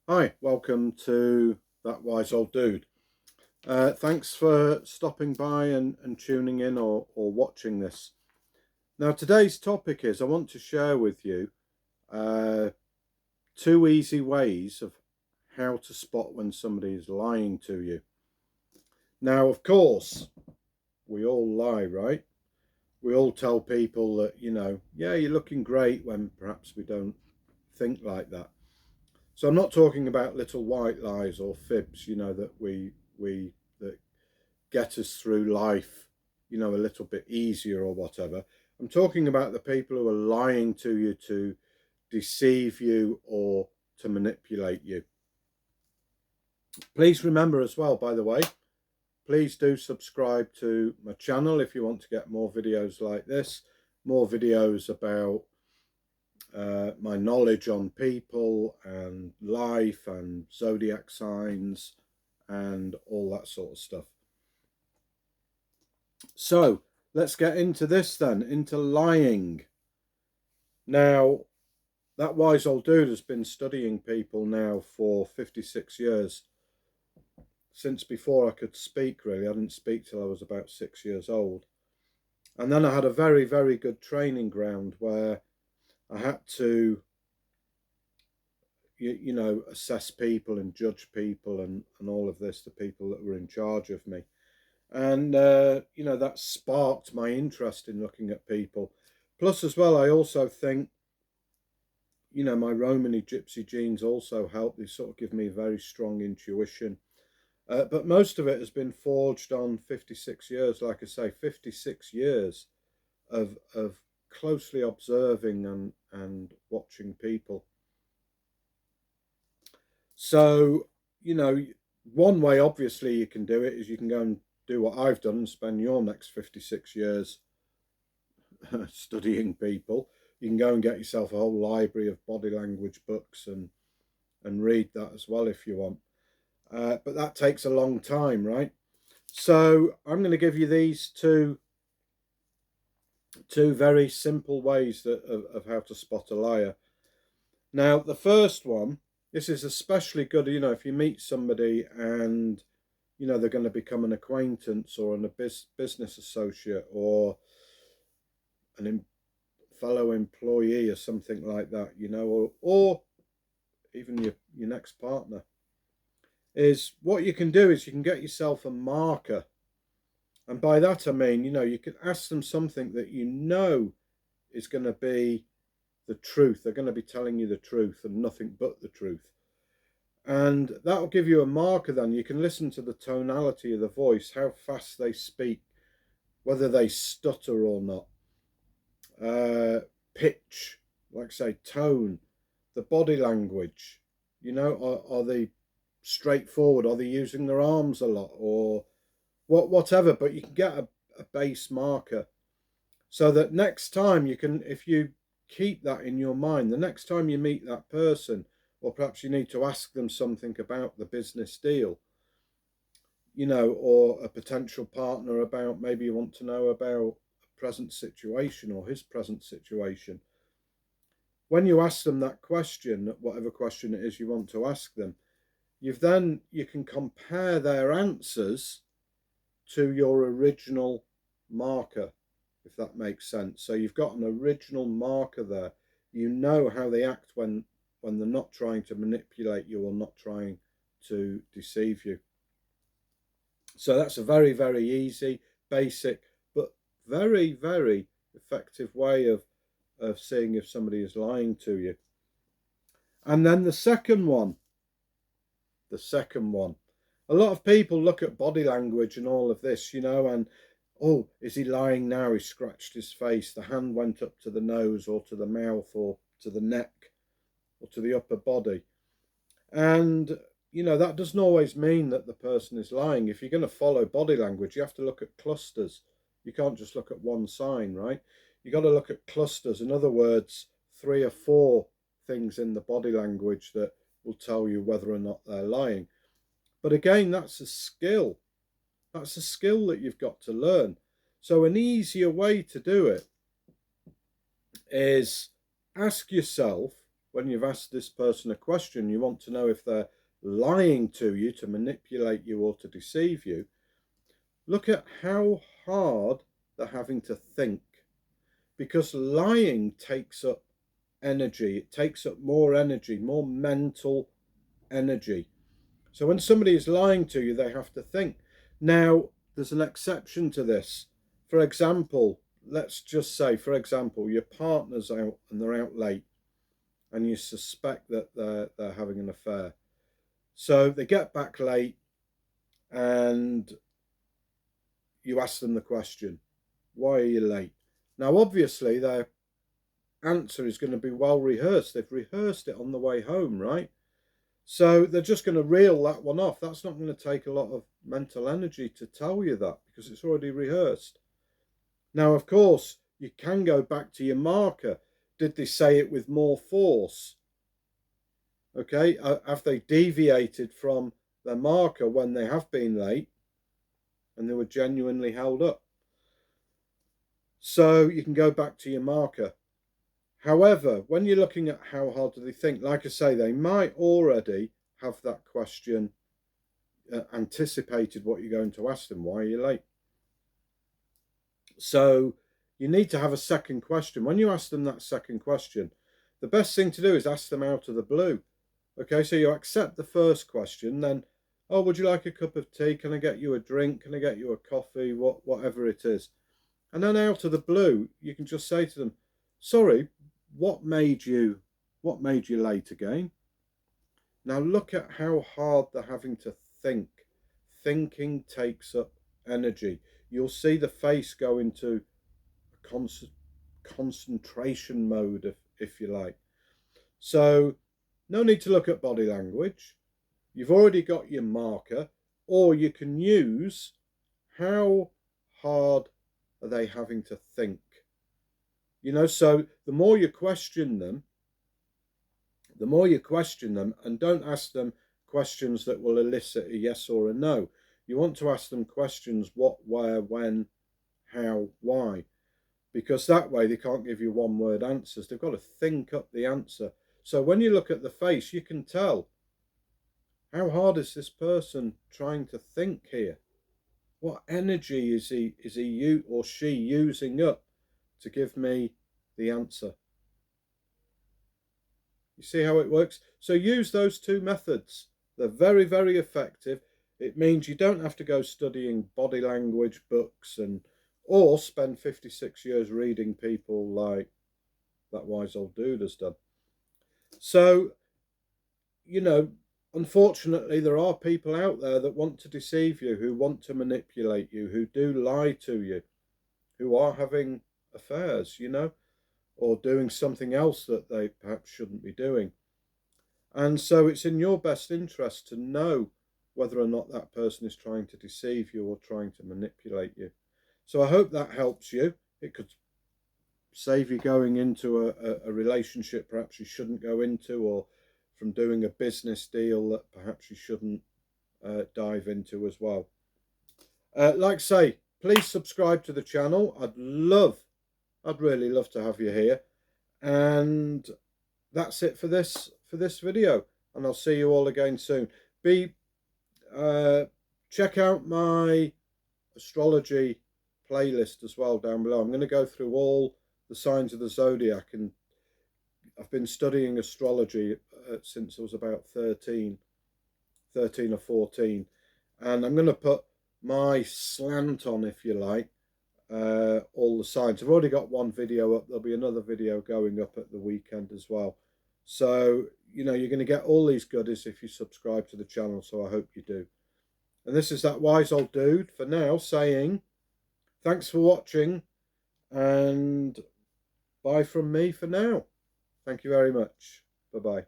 Hi, welcome to That Wise Old Dude. Thanks for stopping by and tuning in or watching this. Now, today's topic is I want to share with you uh, two easy ways of how to spot when somebody is lying to you. Now, of course, we all lie, right? We all tell people that, yeah, you're looking great when perhaps we don't think like that. So I'm not talking about little white lies or fibs, that that get us through life, a little bit easier or whatever. I'm talking about the people who are lying to you to deceive you or to manipulate you. Please remember as well, by the way, please do subscribe to my channel if you want to get more videos like this, more videos about my knowledge on people and life and zodiac signs and all that sort of stuff. So let's get into this then, into lying. Now, that wise old dude has been studying people now for 56 years. Since before I could speak, really. I didn't speak till I was about 6 years old. And then I had a very, very good training ground where I had to assess people and judge people and all of this, the people that were in charge of me. And, that sparked my interest in looking at people. Plus, as well, I also think, my Romany gypsy genes also help. They sort of give me very strong intuition. But most of it has been forged on 56 years, like I say, 56 years of closely observing and watching people. So, one way obviously you can do it is you can go and do what I've done and spend your next 56 years studying people. You can go and get yourself a whole library of body language books and read that as well if you want. But that takes a long time, right? So I'm going to give you these two very simple ways of how to spot a liar. Now, the first one, this is especially good, if you meet somebody and, they're going to become an acquaintance or a business associate or an fellow employee or something like that, or even your next partner, is what you can do is you can get yourself a marker. And by that I mean, you can ask them something that is going to be the truth. They're going to be telling you the truth and nothing but the truth. And that'll give you a marker then. You can listen to the tonality of the voice, how fast they speak, whether they stutter or not. Pitch, like say, tone, the body language. Are they straightforward? Are they using their arms a lot or whatever? But you can get a base marker so that next time you can, if you keep that in your mind, the next time you meet that person, or perhaps you need to ask them something about the business deal, or a potential partner about, maybe you want to know about a present situation or his present situation. When you ask them that question, whatever question it is you want to ask them, you can compare their answers to your original marker, if that makes sense. So you've got an original marker there. You know how they act when they're not trying to manipulate you or not trying to deceive you. So that's a very, very easy, basic, but very, very effective way of seeing if somebody is lying to you. And then the second one, a lot of people look at body language and all of this, and oh, is he lying now? He scratched his face. The hand went up to the nose or to the mouth or to the neck or to the upper body. And, that doesn't always mean that the person is lying. If you're going to follow body language, you have to look at clusters. You can't just look at one sign, right? You got to look at clusters. In other words, 3 or 4 things in the body language that will tell you whether or not they're lying. But again, that's a skill. That's a skill that you've got to learn. So an easier way to do it is ask yourself when you've asked this person a question, you want to know if they're lying to you to manipulate you or to deceive you, look at how hard they're having to think. Because lying takes up energy. It takes up more energy, more mental energy. So when somebody is lying to you, they have to think. Now, there's an exception to this. For example, let's just say, for example, your partner's out and they're out late and you suspect that they're having an affair. So they get back late and you ask them the question, why are you late? Now, obviously, their answer is going to be well rehearsed. They've rehearsed it on the way home, right? So they're just going to reel that one off. That's not going to take a lot of mental energy to tell you that because it's already rehearsed. Now, of course, you can go back to your marker. Did they say it with more force? Okay, have they deviated from their marker when they have been late and they were genuinely held up? So you can go back to your marker. However, when you're looking at how hard do they think, like I say, they might already have that question anticipated what you're going to ask them. Why are you late? So you need to have a second question. When you ask them that second question, the best thing to do is ask them out of the blue. Okay, so you accept the first question, then, oh, would you like a cup of tea? Can I get you a drink? Can I get you a coffee? Whatever it is. And then out of the blue, you can just say to them, sorry, what made you late again? Now look at how hard they're having to think. Thinking takes up energy. You'll see the face go into a concentration mode, if you like. So no need to look at body language. You've already got your marker, or you can use how hard are they having to think. You know, so the more you question them, and don't ask them questions that will elicit a yes or a no. You want to ask them questions what, where, when, how, why, because that way they can't give you one word answers. They've got to think up the answer. So when you look at the face, you can tell, how hard is this person trying to think here? What energy is he or she using up to give me the answer? You see how it works? So use those two methods. They're very, very effective. It means you don't have to go studying body language books or spend 56 years reading people like that wise old dude has done. So, you know, unfortunately, there are people out there that want to deceive you, who want to manipulate you, who do lie to you, who are having affairs, you know, or doing something else that they perhaps shouldn't be doing. And so it's in your best interest to know whether or not that person is trying to deceive you or trying to manipulate you. So I hope that helps you. It could save you going into a relationship perhaps you shouldn't go into, or from doing a business deal that perhaps you shouldn't dive into as well. Like I say, please subscribe to the channel. I'd really love to have you here. And that's it for this video, and I'll see you all again soon. Check out my astrology playlist as well down below. I'm going to go through all the signs of the zodiac, and I've been studying astrology since I was about 13 or 14, and I'm going to put my slant on, if you like, all the signs. I've already got one video up. There'll be another video going up at the weekend as well. So, you know, you're going to get all these goodies if you subscribe to the channel, so I hope you do. And this is that wise old dude for now saying thanks for watching, and bye from me for now. Thank you very much. Bye-bye.